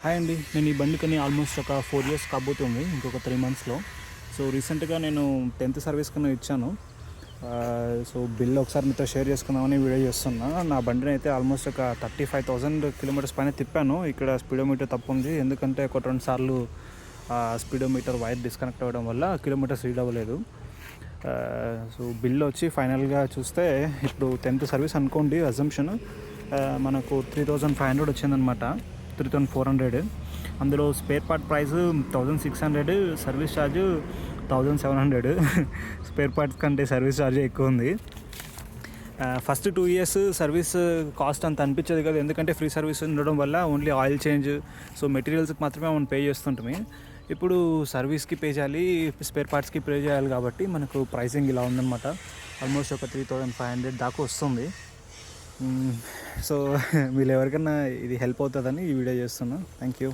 Hi అండి. నేను ఈ బండి కొని ఆల్మోస్ట్ ఒక 4 ఇయర్స్ కాబోతుంది, ఇంకొక 3 మంత్స్లో. సో రీసెంట్గా నేను 10th సర్వీస్ కన్నా ఇచ్చాను. సో బిల్ ఒకసారి మీతో షేర్ చేసుకుందామని వీడియో చేస్తున్నా. నా బండిని అయితే ఆల్మోస్ట్ ఒక 35,000 కిలోమీటర్స్ పైన తిప్పాను. ఇక్కడ స్పీడోమీటర్ తప్పు ఉంది, ఎందుకంటే ఒక 2 సార్లు స్పీడోమీటర్ వైర్ డిస్కనెక్ట్ అవ్వడం వల్ల కిలోమీటర్స్ రీడ్ అవ్వలేదు. సో బిల్ వచ్చి ఫైనల్గా చూస్తే ఇప్పుడు 10th సర్వీస్ అనుకోండి, అజంప్షన్ మనకు 3,500 వచ్చిందనమాట. 3,400. అందులో spare part price 1,600, service charge 1,700. Spare parts కంటే సర్వీస్ ఛార్జ్ ఎక్కువ ఉంది. ఫస్ట్ 2 ఇయర్స్ సర్వీస్ కాస్ట్ అంత అనిపించేది కదా, ఎందుకంటే ఫ్రీ సర్వీస్ ఉండడం వల్ల ఓన్లీ ఆయిల్ చేంజ్, సో మెటీరియల్స్కి మాత్రమే మనం పే చేస్తుంటాము. ఇప్పుడు సర్వీస్కి పే చేయాలి, స్పేర్ పార్ట్స్కి పే చేయాలి, కాబట్టి మనకు ప్రైసింగ్ ఇలా ఉందన్నమాట. ఆల్మోస్ట్ ఒక 3,500 దాకా వస్తుంది. సో వీళ్ళు ఎవరికైనా ఇది హెల్ప్ అవుతుందని ఈ వీడియో చేస్తున్నా. Thank you.